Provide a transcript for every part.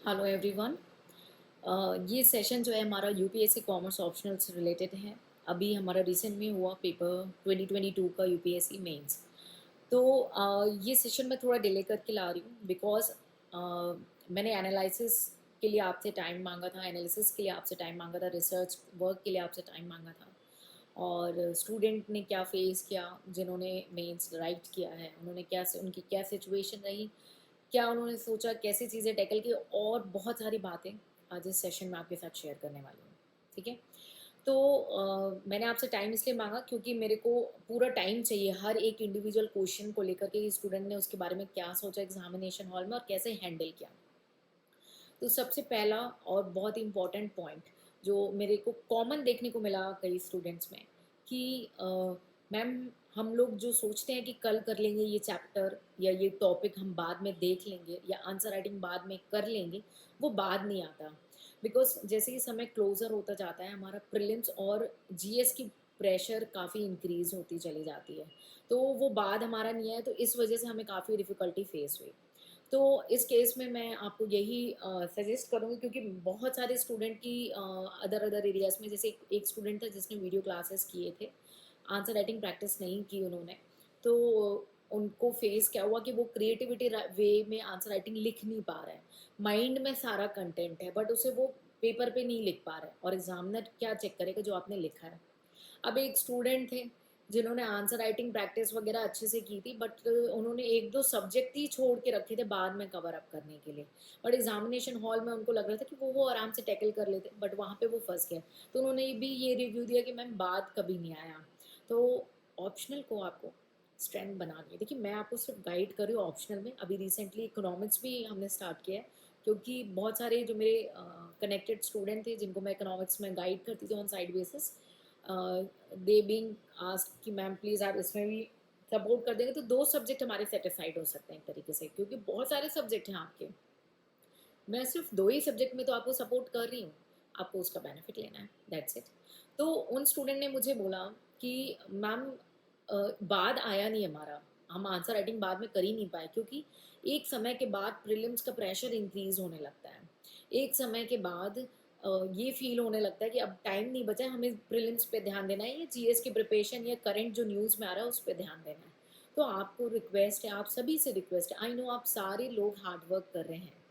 Hello everyone. ये session जो है हमारा यूपीएससी कॉमर्स ऑप्शनल से रिलेटेड है। अभी हमारा रिसेंट में हुआ पेपर 2022 का यूपीएससी मेंस। तो ये सेशन मैं थोड़ा डिले करके ला रही हूँ बिकॉज मैंने एनालिसिस के लिए आपसे टाइम मांगा था, एनालिसिस के लिए आपसे टाइम मांगा था, रिसर्च वर्क के लिए आपसे टाइम मांगा था। और स्टूडेंट ने क्या फेस किया, जिन्होंने मेंस राइट किया है उन्होंने क्या उनकी क्या सिचुएशन रही, क्या उन्होंने सोचा, कैसी चीज़ें टैकल की, और बहुत सारी बातें आज इस सेशन में आपके साथ शेयर करने वाली हूँ। ठीक है। तो मैंने आपसे टाइम इसलिए मांगा क्योंकि मेरे को पूरा टाइम चाहिए हर एक इंडिविजुअल क्वेश्चन को लेकर के स्टूडेंट ने उसके बारे में क्या सोचा एग्जामिनेशन हॉल में और कैसे हैंडल किया। तो सबसे पहला और बहुत ही इम्पॉर्टेंट पॉइंट जो मेरे को कॉमन देखने को मिला कई स्टूडेंट्स में कि मैम हम लोग जो सोचते हैं कि कल कर लेंगे ये चैप्टर या ये टॉपिक हम बाद में देख लेंगे या आंसर राइटिंग बाद में कर लेंगे, वो बाद नहीं आता। बिकॉज जैसे ही समय क्लोज़र होता जाता है हमारा प्रीलिम्स और जीएस की प्रेशर काफ़ी इंक्रीज होती चली जाती है। तो वो बाद हमारा नहीं है, तो इस वजह से हमें काफ़ी डिफ़िकल्टी फेस हुई। तो इस केस में मैं आपको यही सजेस्ट करूँगी क्योंकि बहुत सारे स्टूडेंट की अदर अदर एरियाज़ में, जैसे एक स्टूडेंट था जिसने वीडियो क्लासेस किए थे, आंसर राइटिंग प्रैक्टिस नहीं की उन्होंने। तो उनको फेस क्या हुआ कि वो क्रिएटिविटी वे में आंसर राइटिंग लिख नहीं पा रहा है। माइंड में सारा कंटेंट है बट उसे वो पेपर पे नहीं लिख पा रहा है, और एग्जामिनर क्या चेक करेगा जो आपने लिखा है। अब एक स्टूडेंट थे जिन्होंने आंसर राइटिंग प्रैक्टिस वगैरह अच्छे से की थी, बट उन्होंने एक दो सब्जेक्ट ही छोड़ के रखे थे बाद में कवर अप करने के लिए। बट एग्जामिनेशन हॉल में उनको लग रहा था कि वो आराम से टैकल कर लेते, बट वहाँ पे वो फंस गए। तो उन्होंने भी ये रिव्यू दिया कि मैम बाद कभी नहीं आया। तो ऑप्शनल को आपको स्ट्रेंथ बनानी है। देखिए मैं आपको सिर्फ गाइड कर रही हूँ ऑप्शनल में। अभी रिसेंटली इकोनॉमिक्स भी हमने स्टार्ट किया है क्योंकि बहुत सारे जो मेरे कनेक्टेड स्टूडेंट थे जिनको मैं इकोनॉमिक्स में गाइड करती थी on side basis, they being asked कि मैम प्लीज़ आप इसमें भी सपोर्ट कर देंगे तो दो सब्जेक्ट हमारे सेटिस्फाइड हो सकते हैं एक तरीके से, क्योंकि बहुत सारे सब्जेक्ट हैं आपके। मैं सिर्फ दो ही सब्जेक्ट में तो आपको सपोर्ट कर रही हूँ, आपको उसका बेनिफिट लेना है, दैट्स इट। तो उन स्टूडेंट ने मुझे बोला कि मैम बाद आया नहीं हमारा, हम आंसर राइटिंग बाद में कर ही नहीं पाए क्योंकि एक समय के बाद प्रीलिम्स का प्रेशर इंक्रीज होने लगता है। एक समय के बाद ये फील होने लगता है कि अब टाइम नहीं बचा है, हमें प्रीलिम्स पे ध्यान देना है या जीएस की प्रिपरेशन या करंट जो न्यूज़ में आ रहा है उस पर ध्यान देना है। तो आपको रिक्वेस्ट है, आप सभी से रिक्वेस्ट है, आई नो आप सारे लोग हार्ड वर्क कर रहे हैं,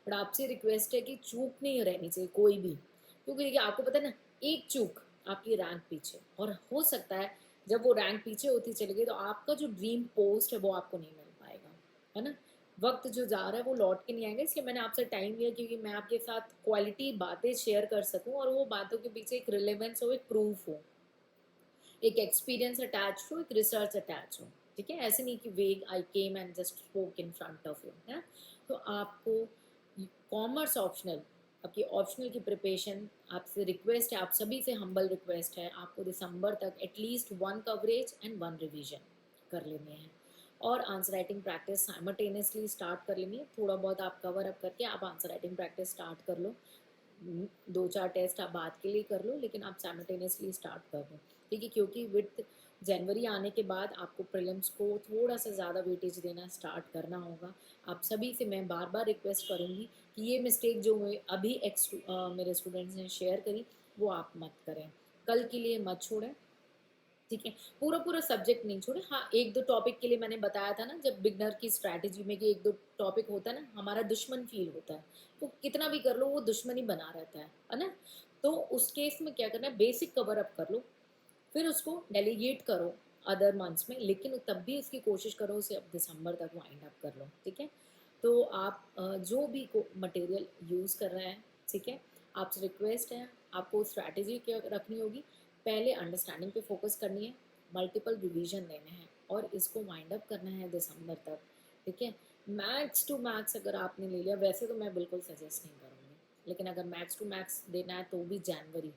बट आपसे रिक्वेस्ट है कि चूक नहीं रहनी चाहिए कोई भी। क्योंकि देखिए आपको पता है ना, एक चूक आपकी रैंक पीछे, और हो सकता है जब वो रैंक पीछे होती चली गई तो आपका जो ड्रीम पोस्ट है वो आपको नहीं मिल पाएगा, है ना। वक्त जो जा रहा है वो लौट के नहीं आएगा, इसलिए मैंने आपसे टाइम लिया क्योंकि मैं आपके साथ क्वालिटी बातें शेयर कर सकूं और वो बातों के पीछे एक रिलेवेंस हो, एक प्रूफ हो, एक एक्सपीरियंस अटैच हो, एक रिसर्च अटैच हो। ठीक है, ऐसे नहीं कि वेग I came and just spoke in front of you, है ना। तो आपको कॉमर्स ऑप्शनल, आपकी ऑप्शनल की प्रिपरेशन, आपसे रिक्वेस्ट है, आप सभी से हम्बल रिक्वेस्ट है, आपको दिसंबर तक at least one coverage and one revision कर लेने हैं और answer writing practice simultaneously start कर लेनी है। थोड़ा बहुत आप कवर अप करके आप आंसर राइटिंग प्रैक्टिस स्टार्ट कर लो। दो चार टेस्ट आप बाद के लिए कर लो लेकिन आप साइमल्टेनियसली स्टार्ट कर लो। ठीक है, क्योंकि विद जनवरी आने के बाद आपको प्रीलिम्स को थोड़ा सा ज़्यादा वेटेज देना स्टार्ट करना होगा। आप सभी से मैं बार बार रिक्वेस्ट करूँगी कि ये मिस्टेक जो अभी मेरे स्टूडेंट्स ने शेयर करी वो आप मत करें, कल के लिए मत छोड़ें। ठीक है, पूरा पूरा सब्जेक्ट नहीं छोड़े, हाँ एक दो टॉपिक के लिए मैंने बताया था ना, जब बिगनर की स्ट्रैटेजी में कि एक दो टॉपिक होता है ना हमारा दुश्मन फील होता है, वो कितना भी कर लो वो दुश्मनी बना रहता है ना। तो उस केस में क्या करना है, बेसिक कवर अप कर लो, फिर उसको डेलीगेट करो अदर मंथ्स में, लेकिन तब भी इसकी कोशिश करो उसे अब दिसंबर तक वाइंड अप कर लो। ठीक है, तो आप जो भी मटेरियल यूज़ कर रहे हैं, ठीक है, आपसे रिक्वेस्ट है आपको स्ट्रैटेजी क्या रखनी होगी, पहले अंडरस्टैंडिंग पे फोकस करनी है, मल्टीपल रिवीजन देने हैं और इसको वाइंड अप करना है दिसंबर तक। ठीक है, मैक्स टू मैक्स अगर आपने ले लिया, वैसे तो मैं बिल्कुल सजेस्ट नहीं करूँगी, लेकिन अगर मैक्स टू मैक्स देना है तो भी जनवरी,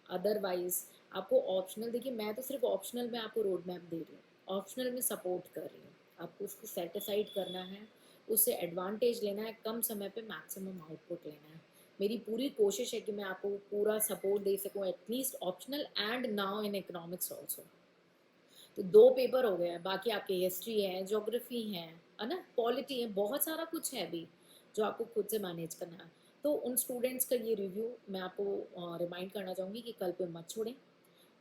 अदरवाइज आपको ऑप्शनल, देखिए मैं तो सिर्फ ऑप्शनल में आपको रोड मैप दे रही हूँ, ऑप्शनल में सपोर्ट कर रही हूँ, आपको उसको सेटिसाइड करना है, उससे एडवांटेज लेना है, कम समय पे मैक्सिमम आउटपुट लेना है। मेरी पूरी कोशिश है कि मैं आपको पूरा सपोर्ट दे सकूँ at least optional and now in economics also. तो दो पेपर हो गए हैं, बाकी आपकी हिस्ट्री है, ज्योग्राफी है ना, पॉलिटी है, बहुत सारा कुछ है अभी जो आपको खुद से मैनेज करना है। तो उन स्टूडेंट्स का ये रिव्यू मैं आपको रिमाइंड करना चाहूँगी कि कल पे मत छोड़ें।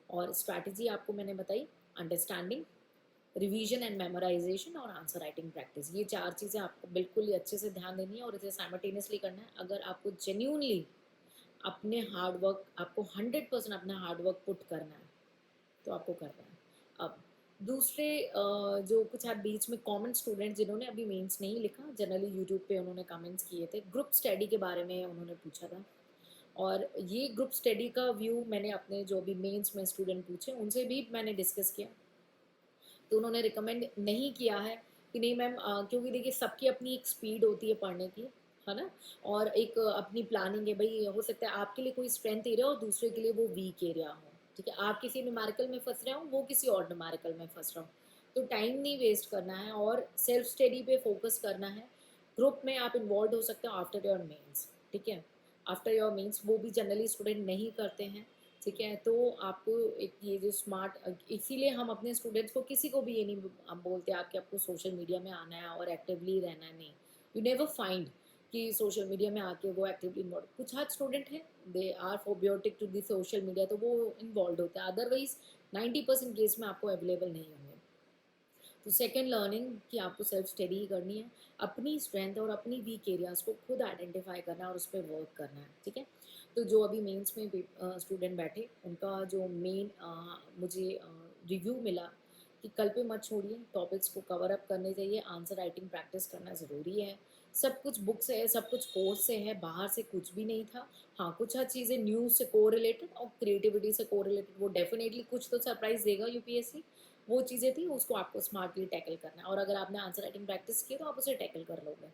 और स्ट्रैटेजी आपको मैंने बताई, अंडरस्टैंडिंग, रिवीजन एंड मेमोराइजेशन और आंसर राइटिंग प्रैक्टिस। ये 4 चीज़ें आपको बिल्कुल ही अच्छे से ध्यान देनी है और इसे साइमल्टेनियसली करना है। अगर आपको जेन्युइनली अपने हार्ड वर्क, आपको 100% अपना हार्ड वर्क पुट करना है तो आपको करना है। अब दूसरे जो कुछ आप बीच में कॉमन स्टूडेंट जिन्होंने अभी मेंस नहीं लिखा, जनरली यूट्यूब पे उन्होंने कमेंट्स किए थे, ग्रुप स्टडी के बारे में उन्होंने पूछा था। और ये ग्रुप स्टडी का व्यू मैंने अपने जो भी मेंस में स्टूडेंट पूछे उनसे भी मैंने डिस्कस किया। तो उन्होंने रिकमेंड नहीं किया है कि नहीं मैम, क्योंकि देखिए सबकी अपनी एक स्पीड होती है पढ़ने की, है ना। और एक अपनी प्लानिंग है भाई, हो सकता है आपके लिए कोई स्ट्रेंथ एरिया और दूसरे के लिए वो वीक एरिया हो। ठीक है, आप किसी न्यूमेरिकल में फंस रहे हो, वो किसी और न्यूमेरिकल में फंस रहा हो। तो टाइम नहीं वेस्ट करना है और सेल्फ स्टडी पे फोकस करना है। ग्रुप में आप इन्वॉल्व हो सकते हो आफ्टर योर मेंस। ठीक है, आफ्टर योर मेंस वो भी जनरली स्टूडेंट नहीं करते हैं। ठीक है, तो आपको एक ये जो स्मार्ट, इसीलिए हम अपने स्टूडेंट्स को किसी को भी ये नहीं हम बोलते कि आपको सोशल मीडिया में आना है और एक्टिवली रहना है। नहीं, यू नेवर फाइंड कि सोशल मीडिया में आके वो एक्टिवली इन्वॉल्व। कुछ हद स्टूडेंट हैं they are phobic to the social media, तो वो इन्वॉल्व होते हैं, अदरवाइज 90% केस में आपको अवेलेबल नहीं होंगे। तो सेकेंड लर्निंग कि आपको सेल्फ स्टडी ही करनी है, अपनी स्ट्रेंथ और अपनी वीक एरियाज़ को खुद आइडेंटिफाई करना है और उस पर वर्क करना है। ठीक है, तो जो अभी मेंस में स्टूडेंट बैठे उनका जो मेन मुझे रिव्यू मिला कि कल पे मत छोड़िए, टॉपिक्स को कवर अप करने चाहिए, आंसर राइटिंग प्रैक्टिस करना ज़रूरी है। सब कुछ बुक से है, सब कुछ कोर्स से है, बाहर से कुछ भी नहीं था। हाँ, कुछ हर चीज़ें न्यूज़ से को रिलेटेड और क्रिएटिविटी से को रिलेटेड, वो डेफिनेटली कुछ तो सरप्राइज देगा यूपीएससी। वो चीज़ें थी, उसको आपको स्मार्टली टैकल करना है और अगर आपने आंसर राइटिंग प्रैक्टिस की तो आप उसे टैकल कर लोगे।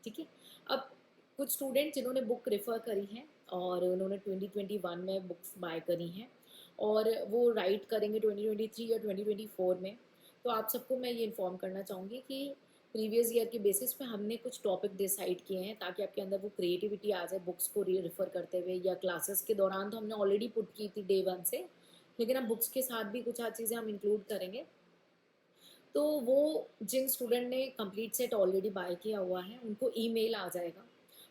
ठीक है, अब कुछ स्टूडेंट जिन्होंने बुक रेफ़र करी है और उन्होंने 2021 में बुक्स बाय करी हैं और वो राइट करेंगे 2023 या 2024 में, तो आप सबको मैं ये इन्फॉर्म करना चाहूँगी कि प्रीवियस ईयर के बेसिस पे हमने कुछ टॉपिक डिसाइड किए हैं ताकि आपके अंदर वो क्रिएटिविटी आ जाए बुक्स को रेफ़र करते हुए, या क्लासेस के दौरान तो हमने ऑलरेडी पुट की थी डे 1 से, लेकिन अब बुक्स के साथ भी कुछ चीज़ें हम इंक्लूड करेंगे। तो वो जिन स्टूडेंट ने कंप्लीट सेट ऑलरेडी बाय किया हुआ है उनको ईमेल आ जाएगा।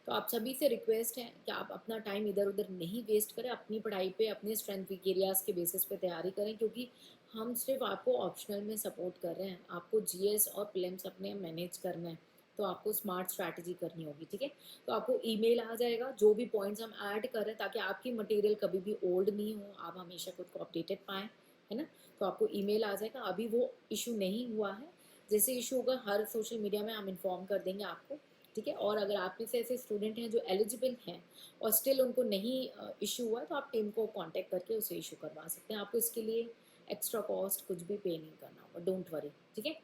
तो आप सभी से रिक्वेस्ट है कि आप अपना टाइम इधर उधर नहीं वेस्ट करें, अपनी पढ़ाई पे अपने स्ट्रेंथ वीक एरियाज़ के बेसिस पे तैयारी करें, क्योंकि हम सिर्फ आपको ऑप्शनल में सपोर्ट कर रहे हैं। आपको जीएस और प्रीलिम्स अपने मैनेज करना है, तो आपको स्मार्ट स्ट्रैटेजी करनी होगी। ठीक है, तो आपको ईमेल आ जाएगा जो भी पॉइंट्स हम ऐड कर रहे हैं, ताकि आपकी मटेरियल कभी भी ओल्ड नहीं हो, आप हमेशा खुद को अपडेटेड पाएँ, है ना। तो आपको ईमेल आ जाएगा, अभी वो इशू नहीं हुआ है, जैसे इशू होगा हर सोशल मीडिया में हम इन्फॉर्म कर देंगे आपको। ठीक है, और अगर आप में से ऐसे स्टूडेंट हैं जो एलिजिबल हैं और स्टिल उनको नहीं इशू हुआ है, तो आप टीम को कांटेक्ट करके उसे इशू करवा सकते हैं। आपको इसके लिए एक्स्ट्रा कॉस्ट कुछ भी पे नहीं करना होगा, डोंट वरी। ठीक है,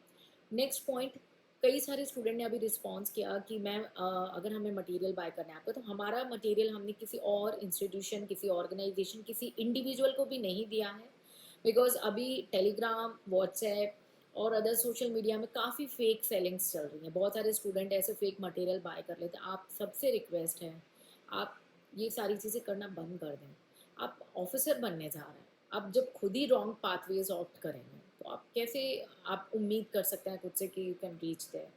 नेक्स्ट पॉइंट, कई सारे स्टूडेंट ने अभी रिस्पॉन्स किया कि मैम अगर हमें मटेरियल बाय करना है आपका, तो हमारा मटेरियल हमने किसी और इंस्टीट्यूशन, किसी ऑर्गेनाइजेशन, किसी इंडिविजुअल को भी नहीं दिया है, बिकॉज अभी टेलीग्राम, व्हाट्सएप और अदर सोशल मीडिया में काफ़ी फेक सेलिंग्स चल रही हैं। बहुत सारे स्टूडेंट ऐसे फेक मटेरियल बाय कर लेते हैं। आप सबसे रिक्वेस्ट है, आप ये सारी चीज़ें करना बंद कर दें। आप ऑफिसर बनने जा रहे हैं, आप जब खुद ही रॉन्ग पाथवेज ऑप्ट करेंगे तो आप कैसे, आप उम्मीद कर सकते हैं खुद से कि यू कैन रीच देयर,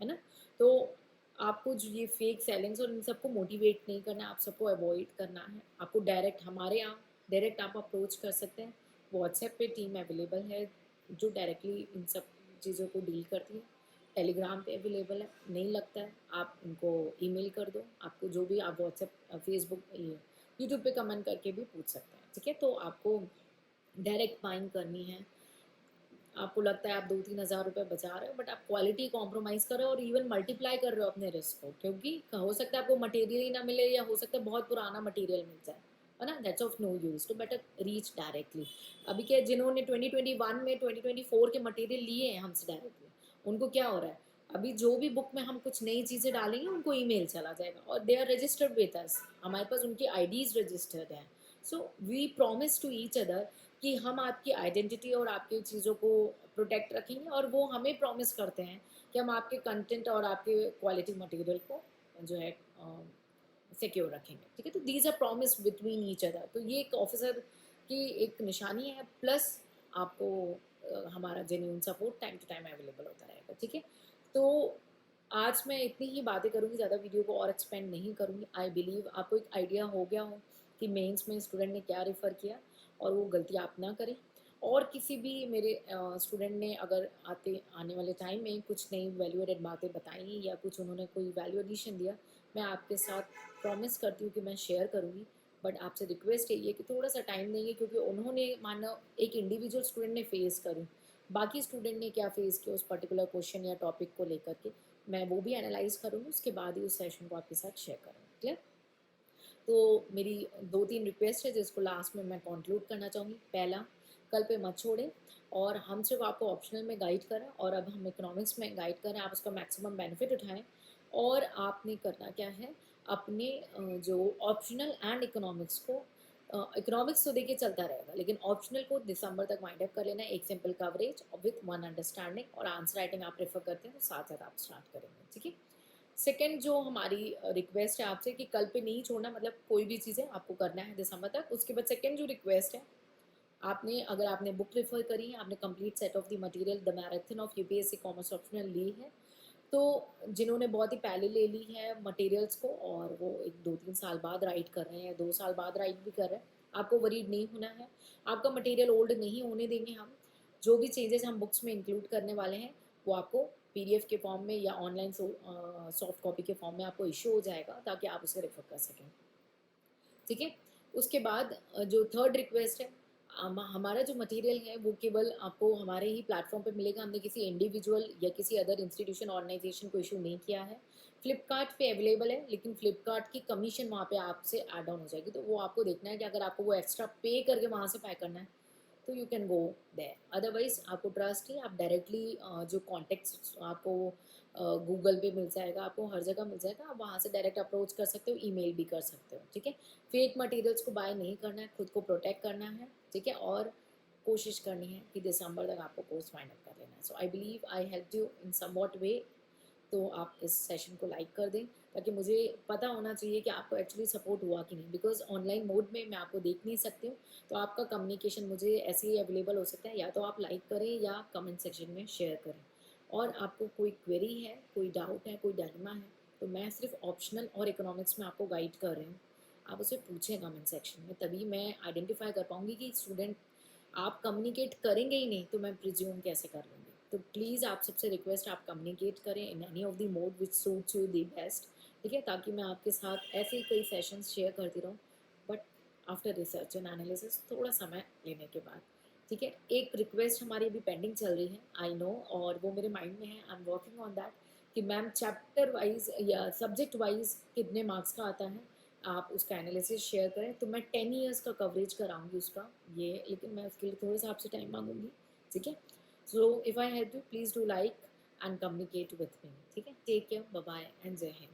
है ना। तो आपको जो ये फेक सेलिंग्स और इन सबको मोटिवेट नहीं करना है, आप सबको अवॉइड करना है। आपको डायरेक्ट हमारे यहाँ डायरेक्ट आप अप्रोच कर सकते हैं। व्हाट्सएप पे टीम अवेलेबल है जो डायरेक्टली इन सब चीज़ों को डील करती है। टेलीग्राम पे अवेलेबल है, नहीं लगता है आप उनको ईमेल कर दो, आपको जो भी आप व्हाट्सएप, फेसबुक, यूट्यूब पे कमेंट करके भी पूछ सकते हैं। ठीक है, तो आपको डायरेक्ट बाइंग करनी है। आपको लगता है आप 2-3 हज़ार रुपये बचा रहे हो, बट आप क्वालिटी कॉम्प्रोमाइज़ कर रहे हो और इवन मल्टीप्लाई कर रहे हो अपने रिस्क को, क्योंकि हो सकता है आपको मटेरियल ही ना मिले, या हो सकता है बहुत पुराना मटेरियल मिल जाए, है ना। दैट्स ऑफ नो यूज़, तो बेटर रीच डायरेक्टली। अभी क्या, जिन्होंने 2021 में 2024 के मटेरियल लिए हैं हमसे डायरेक्टली, उनको क्या हो रहा है, अभी जो भी बुक में हम कुछ नई चीज़ें डालेंगे उनको ईमेल चला जाएगा और they are registered with us, हमारे पास उनकी आईडीज़ रजिस्टर्ड हैं। So we promise to each other कि हम आपकी आइडेंटिटी और आपकी चीज़ों को प्रोटेक्ट रखेंगे, और वो हमें प्रॉमिस करते हैं कि हम आपके कंटेंट और आपके क्वालिटी मटेरियल को जो है सिक्योर रखेंगे। ठीक है, तो these are promise between each other. तो ये एक ऑफिसर की एक निशानी है, प्लस आपको हमारा genuine support time to time available होता रहेगा। ठीक है, तो आज मैं इतनी ही बातें करूँगी, ज़्यादा वीडियो को और एक्सपेंड नहीं करूँगी। आई बिलीव आपको एक आइडिया हो गया हो कि मेंस में स्टूडेंट ने क्या रेफ़र किया और वो गलती आप ना करें। और किसी भी मेरे स्टूडेंट ने अगर आने वाले टाइम में कुछ नई वैल्यू एडेड बातें बताई या कुछ उन्होंने कोई वैल्यू एडिशन दिया, मैं आपके साथ प्रॉमिस करती हूँ कि मैं शेयर करूँगी। बट आपसे रिक्वेस्ट यही है कि थोड़ा-सा टाइम देंगे, क्योंकि उन्होंने मानो एक इंडिविजुअल स्टूडेंट ने फेस करी, बाकी स्टूडेंट ने क्या फेस किया उस पर्टिकुलर क्वेश्चन या टॉपिक को लेकर के, मैं वो भी एनालाइज़ करूँगी, उसके बाद ही उस सेशन को आपके साथ शेयर करूँगी। क्लियर? तो मेरी 2-3 रिक्वेस्ट है जिसको लास्ट में मैं कंक्लूड करना चाहूँगी। पहला, कल पे मत छोड़ें, और हम सिर्फ आपको ऑप्शनल में गाइड कर रहे हैं और अब हम इकोनॉमिक्स में गाइड कर रहे हैं, आप उसका मैक्सिमम बेनिफिट उठाएँ। और आपने करना क्या है, अपने जो ऑप्शनल एंड इकोनॉमिक्स को, इकोनॉमिक्स तो देखिए चलता रहेगा, लेकिन ऑप्शनल को दिसंबर तक वाइंड अप कर लेना है, एक सिंपल कवरेज और विथ वन अंडरस्टैंडिंग, और आंसर राइटिंग आप प्रेफर करते हैं तो साथ साथ आप स्टार्ट करेंगे, ठीक है। सेकंड जो हमारी रिक्वेस्ट है आपसे कि कल पे नहीं छोड़ना, मतलब कोई भी चीज़ें आपको करना है दिसंबर तक। उसके बाद सेकंड जो रिक्वेस्ट है, आपने अगर आपने बुक रेफर करी है, आपने complete set of the material the marathon of UPSC commerce optional ली है, तो जिन्होंने बहुत ही पहले ले ली है मटेरियल्स को और वो एक 2-3 साल बाद राइट कर रहे हैं, 2 साल बाद राइट भी कर रहे हैं, आपको वरीड नहीं होना है। आपका मटेरियल ओल्ड नहीं होने देंगे हम। जो भी चेंजेस हम बुक्स में इंक्लूड करने वाले हैं, वो आपको पीडीएफ के फॉर्म में या ऑनलाइन सॉफ्ट कॉपी के फॉर्म में आपको इशू हो जाएगा, ताकि आप उसे रेफर कर सकें, ठीक है। उसके बाद जो थर्ड रिक्वेस्ट है, हमारा जो मटेरियल है वो केवल आपको हमारे ही प्लेटफॉर्म पे मिलेगा, हमने किसी इंडिविजुअल या किसी अदर इंस्टीट्यूशन ऑर्गेनाइजेशन को इशू नहीं किया है। फ्लिपकार्ट पे अवेलेबल है, लेकिन फ्लिपकार्ट की कमीशन वहाँ पे आपसे ऐड ऑन हो जाएगी, तो वो आपको देखना है कि अगर आपको वो एक्स्ट्रा पे करके वहाँ से पैक करना है तो you can go there. Otherwise आपको ट्रस्ट ही, आप डायरेक्टली जो कॉन्टेक्ट आपको गूगल पे मिल जाएगा, आपको हर जगह मिल जाएगा, आप वहाँ से डायरेक्ट अप्रोच कर सकते हो, ईमेल भी कर सकते हो, ठीक है। फेक मटेरियल्स को बाय नहीं करना है, खुद को प्रोटेक्ट करना है, ठीक है। और कोशिश करनी है कि दिसंबर तक आपको कोर्स फाइंड अप कर लेना है। So I believe I help you in somewhat way. तो आप इस सेशन को लाइक कर दें, ताकि मुझे पता होना चाहिए कि आपको एक्चुअली सपोर्ट हुआ कि नहीं, बिकॉज ऑनलाइन मोड में मैं आपको देख नहीं सकती हूँ, तो आपका कम्युनिकेशन मुझे ऐसे ही अवेलेबल हो सकता है, या तो आप लाइक करें या कमेंट सेक्शन में शेयर करें। और आपको कोई क्वेरी है, कोई डाउट है, कोई डायलेमा है, तो मैं सिर्फ ऑप्शनल और इकोनॉमिक्स में आपको गाइड कर रही हूँ, आप उसे पूछें कमेंट सेक्शन में, तभी मैं आइडेंटिफाई कर पाऊँगी कि स्टूडेंट, आप कम्युनिकेट करेंगे ही नहीं तो मैं प्रिज्यूम कैसे कर लूँगी। तो प्लीज़ आप सबसे रिक्वेस्ट, आप कम्युनिकेट करें in any of the mode which suits you the best, ठीक है, ताकि मैं आपके साथ ऐसे ही कई सेशंस शेयर करती रहूँ, but after research and analysis, थोड़ा समय लेने के बाद, ठीक है। एक रिक्वेस्ट हमारी अभी पेंडिंग चल रही है, आई नो, और वो मेरे माइंड में है, I am working on that, कि मैम चैप्टर वाइज या सब्जेक्ट वाइज कितने मार्क्स का आता है, आप उसका एनालिसिस शेयर करें, तो मैं 10 ईयर्स का कवरेज कराऊंगी उसका, ये, लेकिन मैं उसके लिए थोड़ा सा आपसे टाइम मांगूंगी, ठीक है। So if I help you, please do like and communicate with me, ठीक है। Take care, bye bye and जय हिंद।